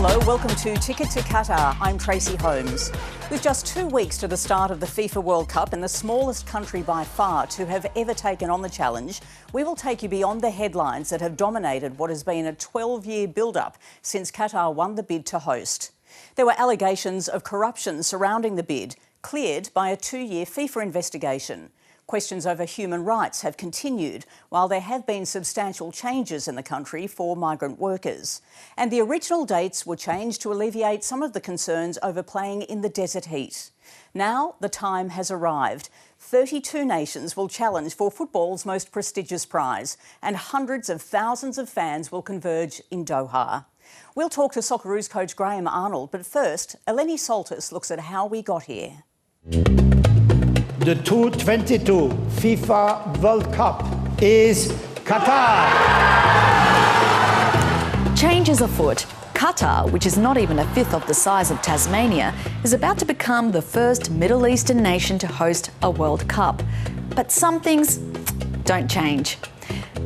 Hello, welcome to Ticket to Qatar. I'm Tracey Holmes. With just 2 weeks to the start of the FIFA World Cup and the smallest country by far to have ever taken on the challenge, we will take you beyond the headlines that have dominated what has been a 12-year build-up since Qatar won the bid to host. There were allegations of corruption surrounding the bid, cleared by a 2-year FIFA investigation. Questions over human rights have continued, while there have been substantial changes in the country for migrant workers. And the original dates were changed to alleviate some of the concerns over playing in the desert heat. Now the time has arrived. 32 nations will challenge for football's most prestigious prize, and hundreds of thousands of fans will converge in Doha. We'll talk to Socceroos coach Graham Arnold, but first, Eleni Soltis looks at how we got here. The 2022 FIFA World Cup is Qatar. Changes afoot. Qatar, which is not even a fifth of the size of Tasmania, is about to become the first Middle Eastern nation to host a World Cup. But some things don't change.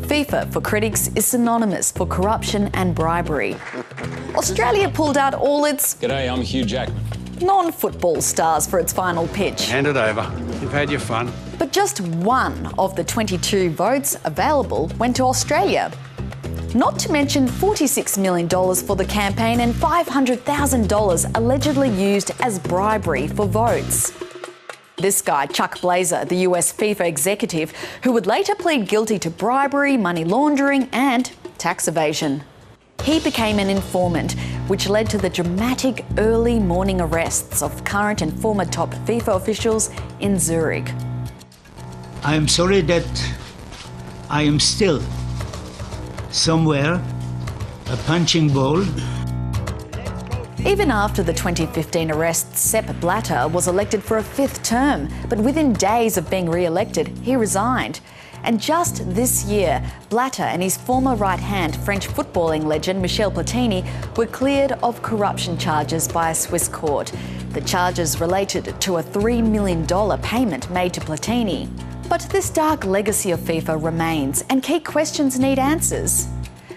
FIFA, for critics, is synonymous for corruption and bribery. Australia pulled out all its... G'day, I'm Hugh Jackman. Non-football stars for its final pitch. Hand it over. You've had your fun. But just one of the 22 votes available went to Australia. Not to mention $46 million for the campaign and $500,000 allegedly used as bribery for votes. This guy, Chuck Blazer, the US FIFA executive, who would later plead guilty to bribery, money laundering and tax evasion. He became an informant, which led to the dramatic early morning arrests of current and former top FIFA officials in Zurich. I am sorry that I am still somewhere a punching ball. Even after the 2015 arrests, Sepp Blatter was elected for a 5th term, but within days of being re-elected, he resigned. And just this year, Blatter and his former right-hand French footballing legend Michel Platini were cleared of corruption charges by a Swiss court. The charges related to a $3 million payment made to Platini. But this dark legacy of FIFA remains, and key questions need answers.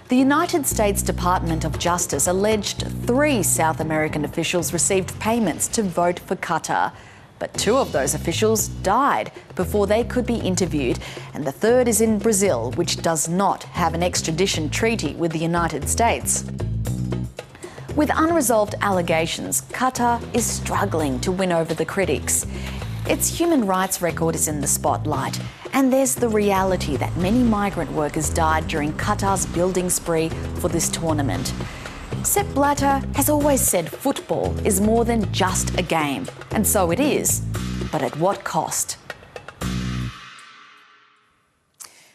The United States Department of Justice alleged 3 South American officials received payments to vote for Qatar. But 2 of those officials died before they could be interviewed, and the 3rd is in Brazil, which does not have an extradition treaty with the United States. With unresolved allegations, Qatar is struggling to win over the critics. Its human rights record is in the spotlight, and there's the reality that many migrant workers died during Qatar's building spree for this tournament. Sepp Blatter has always said football is more than just a game, and so it is, but at what cost?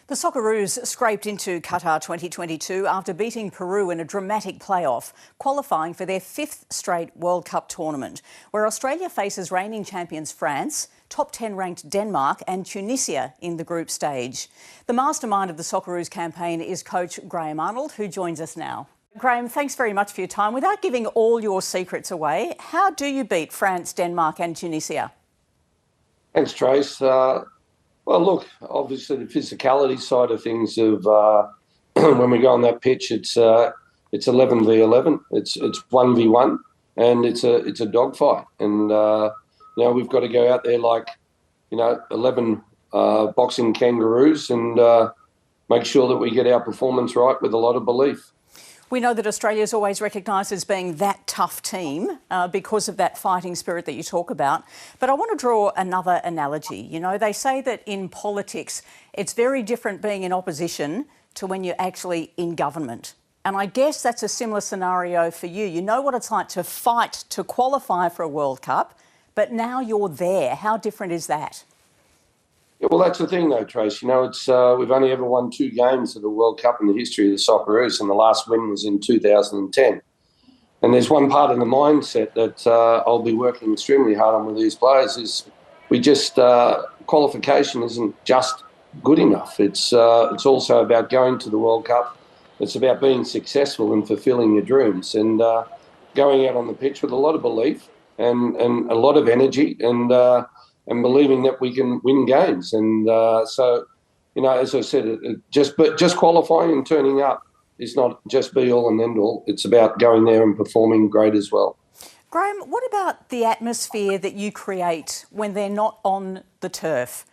The Socceroos scraped into Qatar 2022 after beating Peru in a dramatic playoff, qualifying for their 5th straight World Cup tournament, where Australia faces reigning champions France, top 10 ranked Denmark and Tunisia in the group stage. The mastermind of the Socceroos campaign is coach Graham Arnold, who joins us now. Graham, thanks very much for your time. Without giving all your secrets away, how do you beat France, Denmark and Tunisia? Thanks, Trace. Well, look, obviously the physicality side of things of when we go on that pitch, it's 11v11, it's 1v1, and it's a dogfight. And we've got to go out there like 11 boxing kangaroos and make sure that we get our performance right with a lot of belief. We know that Australia is always recognised as being that tough team because of that fighting spirit that you talk about. But I want to draw another analogy. You know, they say that in politics, it's very different being in opposition to when you're actually in government. And I guess that's a similar scenario for you. You know what it's like to fight to qualify for a World Cup, but now you're there. How different is that? Yeah, well, that's the thing, though, Trace. It's we've only ever won 2 games of the World Cup in the history of the Socceroos, and the last win was in 2010. And there's one part of the mindset that I'll be working extremely hard on with these players is we just qualification isn't just good enough. It's also about going to the World Cup. It's about being successful and fulfilling your dreams and going out on the pitch with a lot of belief and a lot of energy and believing that we can win games. And so, as I said, just qualifying and turning up is not just be all and end all. It's about going there and performing great as well. Graham, what about the atmosphere that you create when they're not on the turf?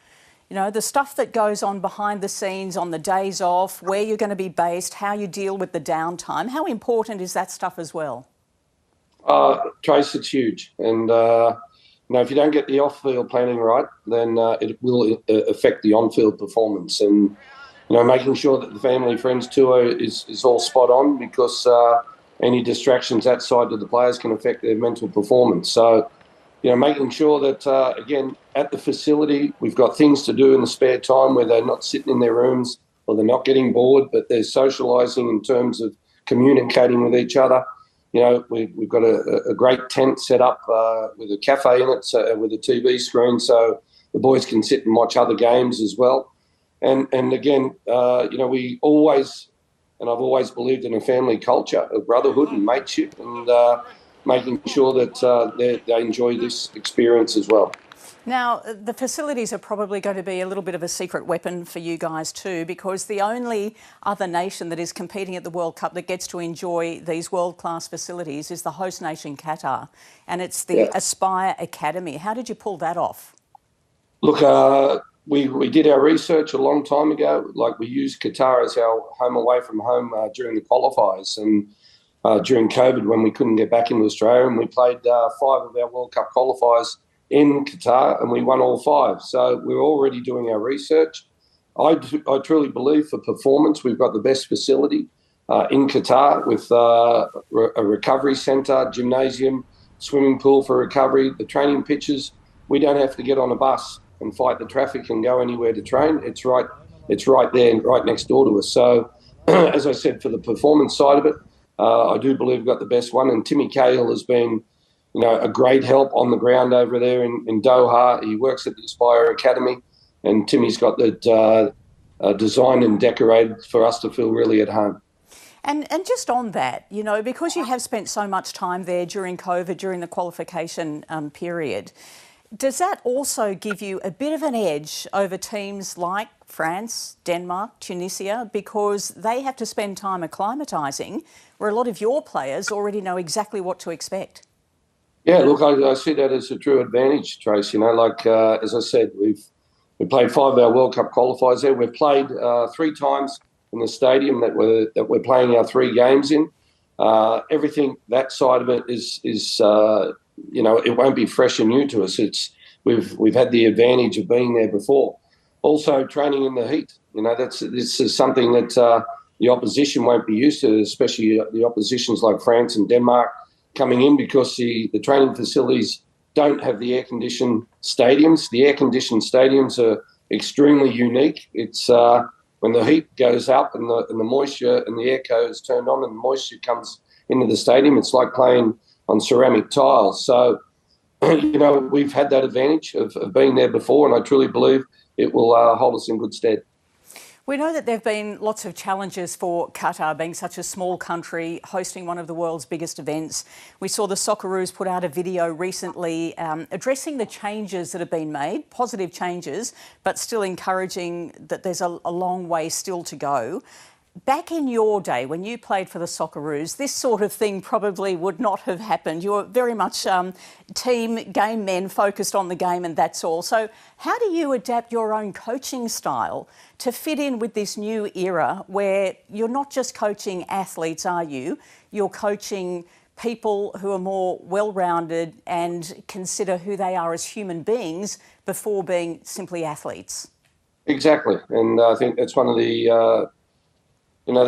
You know, the stuff that goes on behind the scenes, on the days off, where you're going to be based, how you deal with the downtime. How important is that stuff as well? Trace, it's huge. And, if you don't get the off-field planning right, then it will affect the on-field performance. And, making sure that the family friends tour is all spot on, because any distractions outside of the players can affect their mental performance. So, making sure that, again, at the facility, we've got things to do in the spare time where they're not sitting in their rooms or they're not getting bored, but they're socialising in terms of communicating with each other. We've got a great tent set up with a cafe in it, with a TV screen, so the boys can sit and watch other games as well. And again, we always, and I've always believed in a family culture of brotherhood and mateship, and making sure that they enjoy this experience as well. Now, the facilities are probably going to be a little bit of a secret weapon for you guys too, because the only other nation that is competing at the World Cup that gets to enjoy these world-class facilities is the host nation, Qatar, and it's the Aspire Academy. How did you pull that off? Look, we did our research a long time ago. Like, we used Qatar as our home away from home during the qualifiers, and during COVID when we couldn't get back into Australia, and we played 5 of our World Cup qualifiers in Qatar, and we won all 5. So we're already doing our research. I truly believe for performance, we've got the best facility in Qatar, with a recovery centre, gymnasium, swimming pool for recovery, the training pitches. We don't have to get on a bus and fight the traffic and go anywhere to train. It's right there, right next door to us. So, as I said, for the performance side of it, I do believe we've got the best one. And Timmy Cahill has been, a great help on the ground over there in Doha. He works at the Aspire Academy, and Timmy's got that designed and decorated for us to feel really at home. And just on that, because you have spent so much time there during COVID, during the qualification period, does that also give you a bit of an edge over teams like France, Denmark, Tunisia, because they have to spend time acclimatising, where a lot of your players already know exactly what to expect? Yeah, look, I see that as a true advantage, Trace. As I said, we played 5 of our World Cup qualifiers there. We've played 3 times in the stadium that we're playing our 3 games in. Everything that side of it is it won't be fresh and new to us. We've had the advantage of being there before. Also, training in the heat. This is something that the opposition won't be used to, especially the oppositions like France and Denmark coming in, because the training facilities don't have the air-conditioned stadiums. The air-conditioned stadiums are extremely unique. It's when the heat goes up and the moisture and the airco is turned on and the moisture comes into the stadium, it's like playing on ceramic tiles. So, we've had that advantage of being there before, and I truly believe it will hold us in good stead. We know that there have been lots of challenges for Qatar, being such a small country, hosting one of the world's biggest events. We saw the Socceroos put out a video recently addressing the changes that have been made, positive changes, but still encouraging that there's a long way still to go. Back in your day, when you played for the Socceroos, this sort of thing probably would not have happened. You were very much team game men, focused on the game, and that's all. So how do you adapt your own coaching style to fit in with this new era where you're not just coaching athletes, are you? You're coaching people who are more well-rounded and consider who they are as human beings before being simply athletes. Exactly. And I think that's one of the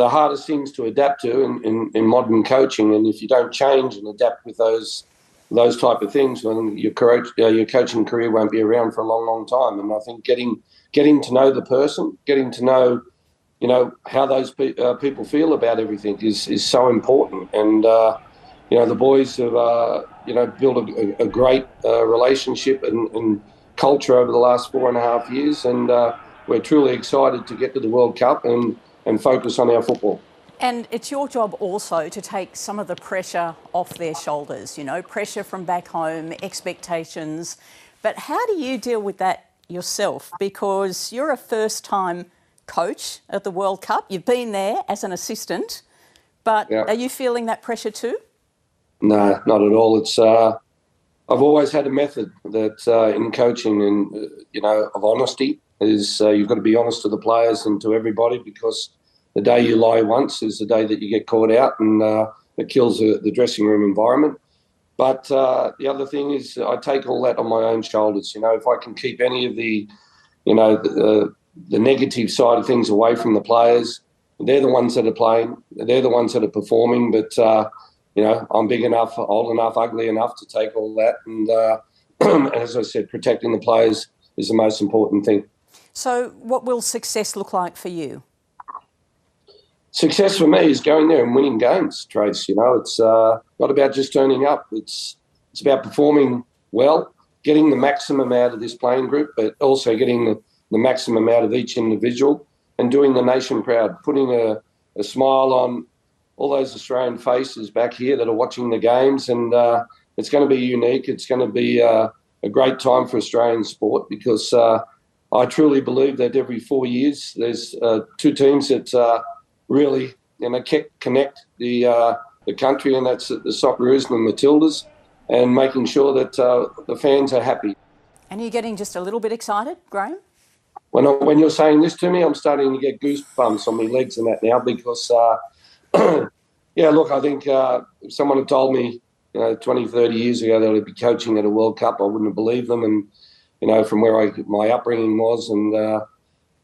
hardest things to adapt to in modern coaching. And if you don't change and adapt with those type of things, then your coaching career won't be around for a long, long time. And I think getting to know the person, getting to know, how those people feel about everything is so important. And, the boys have, built a great relationship and culture over the last 4.5 years. And we're truly excited to get to the World Cup and focus on our football. And it's your job also to take some of the pressure off their shoulders, pressure from back home, expectations. But how do you deal with that yourself? Because you're a first-time coach at the World Cup. You've been there as an assistant, but are you feeling that pressure too? No, not at all. It's I've always had a method that in coaching and, of honesty is you've got to be honest to the players and to everybody, because the day you lie once is the day that you get caught out, and it kills the dressing room environment. But the other thing is I take all that on my own shoulders. If I can keep any of the negative side of things away from the players, they're the ones that are playing, they're the ones that are performing. But, I'm big enough, old enough, ugly enough to take all that. And as I said, protecting the players is the most important thing. So what will success look like for you? Success for me is going there and winning games, Trace. It's not about just turning up. It's about performing well, getting the maximum out of this playing group, but also getting the maximum out of each individual and doing the nation proud, putting a smile on all those Australian faces back here that are watching the games. And it's going to be unique. It's going to be a great time for Australian sport, because I truly believe that every 4 years there's two teams that really connect the country, and that's the Socceroos and the Matildas, and making sure that the fans are happy. And you're getting just a little bit excited, Graham? When you're saying this to me, I'm starting to get goosebumps on my legs and that now, because, look, I think if someone had told me, 20, 30 years ago that I'd be coaching at a World Cup, I wouldn't have believed them. And, from where my upbringing was, and, I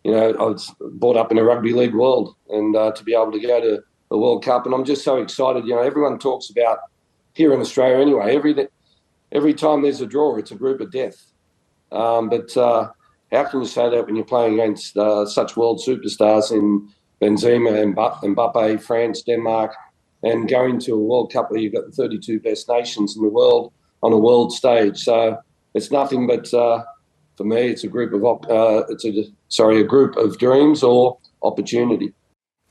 was brought up in a rugby league world, and to be able to go to the World Cup. And I'm just so excited. Everyone talks about, here in Australia anyway, every time there's a draw, it's a group of death. But how can you say that when you're playing against such world superstars in Benzema and Mbappe, France, Denmark, and going to a World Cup where you've got the 32 best nations in the world on a world stage? So it's nothing but, for me, it's a group of dreams or opportunity.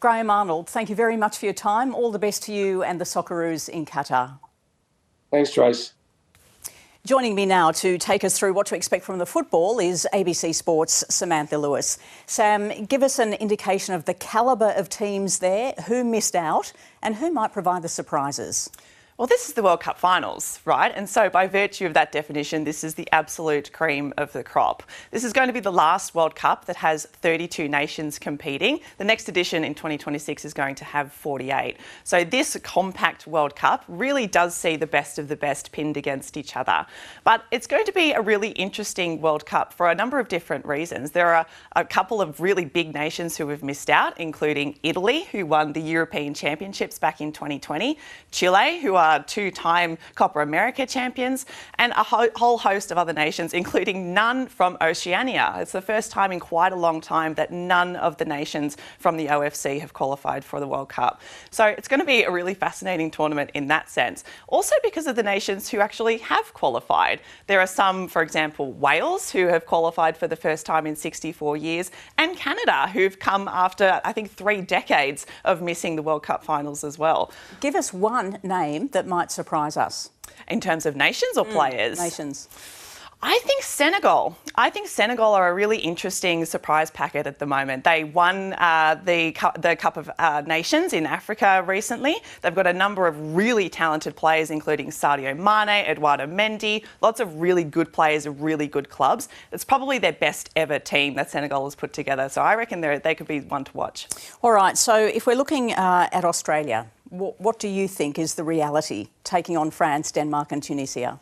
Graham Arnold, thank you very much for your time. All the best to you and the Socceroos in Qatar. Thanks, Trace. Joining me now to take us through what to expect from the football is ABC Sports' Samantha Lewis. Sam, give us an indication of the calibre of teams there, who missed out and who might provide the surprises. Well, this is the World Cup finals, right? And so by virtue of that definition, this is the absolute cream of the crop. This is going to be the last World Cup that has 32 nations competing. The next edition in 2026 is going to have 48. So this compact World Cup really does see the best of the best pinned against each other. But it's going to be a really interesting World Cup for a number of different reasons. There are a couple of really big nations who have missed out, including Italy, who won the European Championships back in 2020, Chile, who are two-time Copa America champions, and a whole host of other nations, including none from Oceania. It's the first time in quite a long time that none of the nations from the OFC have qualified for the World Cup. So it's going to be a really fascinating tournament in that sense. Also because of the nations who actually have qualified. There are some, for example, Wales, who have qualified for the first time in 64 years, and Canada, who've come after, I think, 3 decades of missing the World Cup finals as well. Give us one name that might surprise us. In terms of nations or players? Nations. I think Senegal. Are a really interesting surprise packet at the moment. They won the Cup of Nations in Africa recently. They've got a number of really talented players, including Sadio Mane, Eduardo Mendy, lots of really good players of really good clubs. It's probably their best ever team that Senegal has put together. So I reckon they could be one to watch. All right, so if we're looking at Australia, what do you think is the reality taking on France, Denmark and Tunisia?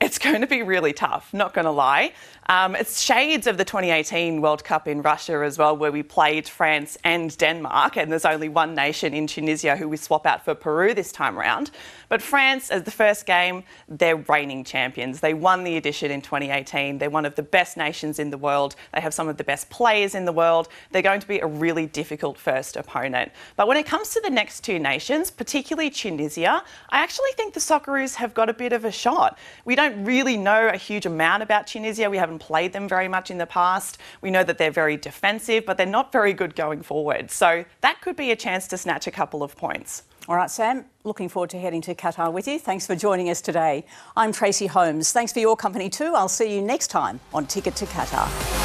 It's going to be really tough, not going to lie. It's shades of the 2018 World Cup in Russia as well, where we played France and Denmark, and there's only one nation in Tunisia who we swap out for Peru this time round. But France, as the first game, they're reigning champions. They won the edition in 2018. They're one of the best nations in the world. They have some of the best players in the world. They're going to be a really difficult first opponent. But when it comes to the next two nations, particularly Tunisia, I actually think the Socceroos have got a bit of a shot. We don't really know a huge amount about Tunisia. We haven't played them very much in the past. We know that they're very defensive, but they're not very good going forward. So that could be a chance to snatch a couple of points. All right, Sam, looking forward to heading to Qatar with you. Thanks for joining us today. I'm Tracey Holmes. Thanks for your company too. I'll see you next time on Ticket to Qatar.